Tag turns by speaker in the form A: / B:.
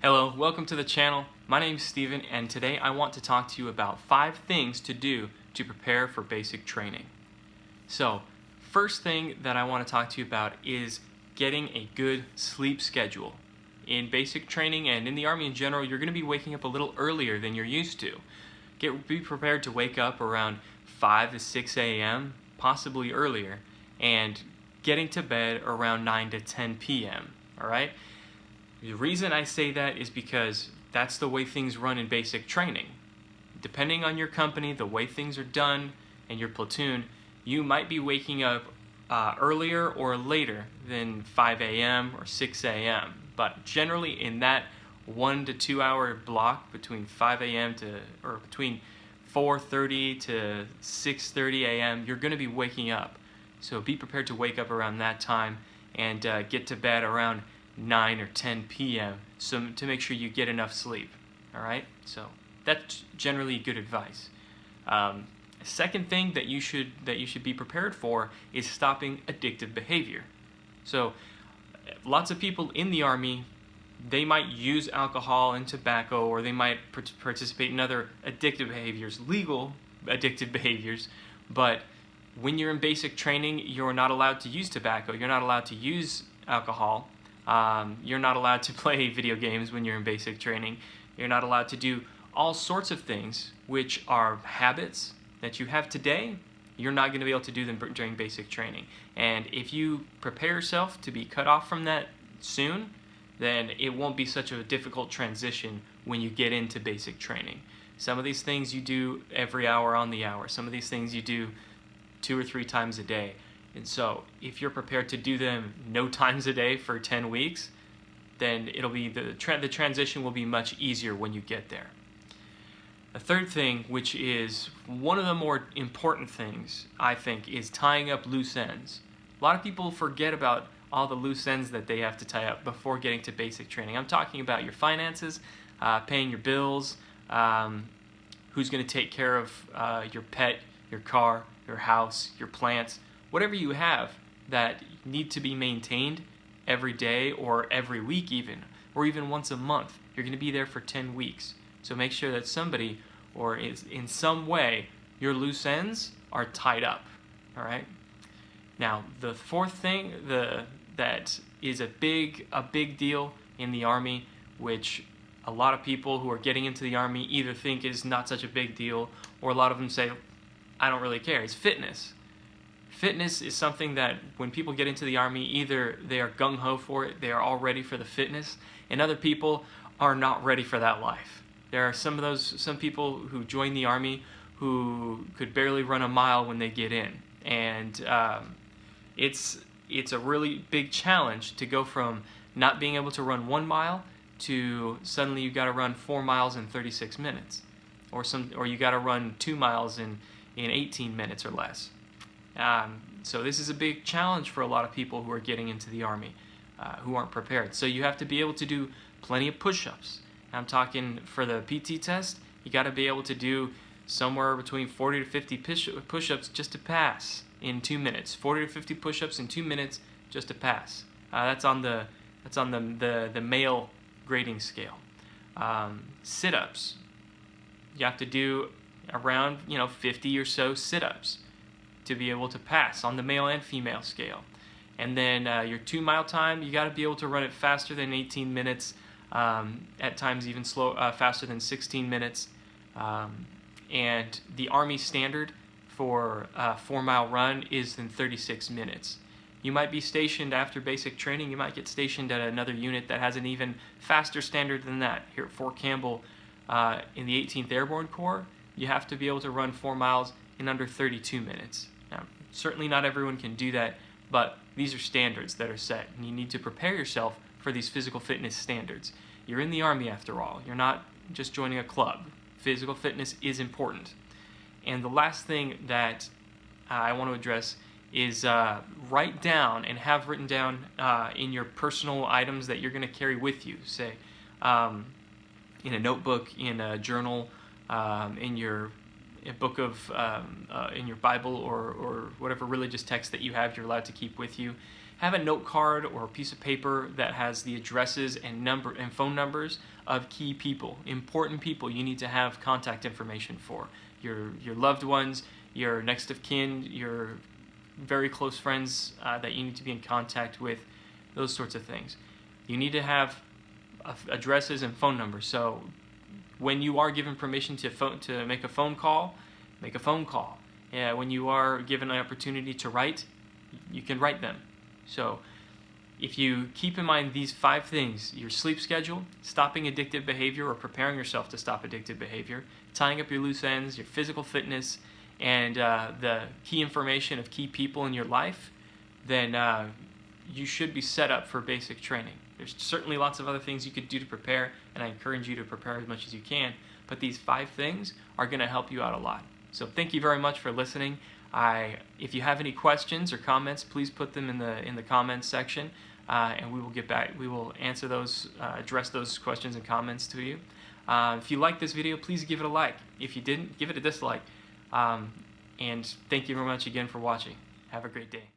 A: Hello, welcome to the channel. My name is Steven, and today I want to talk to you about 5 things to do to prepare for basic training. So, first thing that I want to talk to you about is getting a good sleep schedule. In basic training and in the Army in general, you're going to be waking up a little earlier than you're used to. Be prepared to wake up around 5 to 6 a.m., possibly earlier, and getting to bed around 9 to 10 p.m., all right? The reason I say that is because that's the way things run in basic training. Depending on your company, the way things are done, and your platoon, you might be waking up earlier or later than 5 a.m. or 6 a.m. But generally in that 1 to 2 hour block between 5 a.m. or between 4:30 to 6:30 a.m., you're going to be waking up. So be prepared to wake up around that time and get to bed around 9 or 10 p.m. so to make sure you get enough sleep. All right, so that's generally good advice. Second thing that you should be prepared for is stopping addictive behavior. So lots of people in the Army, they might use alcohol and tobacco, or they might participate in other addictive behaviors, legal addictive behaviors, but when you're in basic training, you're not allowed to use tobacco, you're not allowed to use alcohol. You're not allowed to play video games when you're in basic training. You're not allowed to do all sorts of things which are habits that you have today. You're not going to be able to do them during basic training. And if you prepare yourself to be cut off from that soon, then it won't be such a difficult transition when you get into basic training. Some of these things you do every hour on the hour. Some of these things you do 2 or 3 times a day. And so, if you're prepared to do them no times a day for 10 weeks, then it'll be the transition will be much easier when you get there. The third thing, which is one of the more important things, I think, is tying up loose ends. A lot of people forget about all the loose ends that they have to tie up before getting to basic training. I'm talking about your finances, paying your bills, who's going to take care of your pet, your car, your house, your plants, whatever you have that need to be maintained every day or every week even, or even once a month. You're going to be there for 10 weeks. So make sure that somebody, or in some way, your loose ends are tied up. All right? Now, the fourth thing that is a big deal in the Army, which a lot of people who are getting into the Army either think is not such a big deal, or a lot of them say, I don't really care, is fitness. Fitness is something that when people get into the Army, either they are gung-ho for it, they are all ready for the fitness, and other people are not ready for that life. There are some people who join the Army who could barely run a mile when they get in, and it's a really big challenge to go from not being able to run 1 mile to suddenly you got to run 4 miles in 36 minutes, or you got to run 2 miles in 18 minutes or less. So this is a big challenge for a lot of people who are getting into the Army, who aren't prepared. So you have to be able to do plenty of push-ups. I'm talking for the PT test, you got to be able to do somewhere between 40 to 50 push-ups just to pass in 2 minutes. 40 to 50 push-ups in 2 minutes just to pass. That's on the male grading scale. Sit-ups. You have to do around 50 or so sit-ups to be able to pass on the male and female scale. And then your 2 mile time, you got to be able to run it faster than 18 minutes, at times even faster than 16 minutes. And the Army standard for a 4 mile run is in 36 minutes. You might be stationed after basic training, you might get stationed at another unit that has an even faster standard than that. Here at Fort Campbell in the 18th Airborne Corps, you have to be able to run 4 miles in under 32 minutes. Now, certainly not everyone can do that, but these are standards that are set, and you need to prepare yourself for these physical fitness standards. You're in the Army after all. You're not just joining a club. Physical fitness is important. And the last thing that I want to address is write down and have written down in your personal items that you're going to carry with you, say in a notebook, in a journal, in your book of in your Bible or whatever religious text that you have, you're allowed to keep with you. have a note card or a piece of paper that has the addresses and phone numbers of key people, important people you need to have contact information for. Your loved ones, your next of kin, your very close friends that you need to be in contact with, those sorts of things. You need to have addresses and phone numbers. So when you are given permission to make a phone call, make a phone call. When you are given an opportunity to write, you can write them. So if you keep in mind these 5 things: your sleep schedule, stopping addictive behavior or preparing yourself to stop addictive behavior, tying up your loose ends, your physical fitness, and the key information of key people in your life, then you should be set up for basic training. There's certainly lots of other things you could do to prepare, and I encourage you to prepare as much as you can, but these 5 things are going to help you out a lot. So thank you very much for listening. If you have any questions or comments, please put them in the comments section, and we will get back. We will answer those, address those questions and comments to you. If you like this video, please give it a like. If you didn't, give it a dislike. And thank you very much again for watching. Have a great day.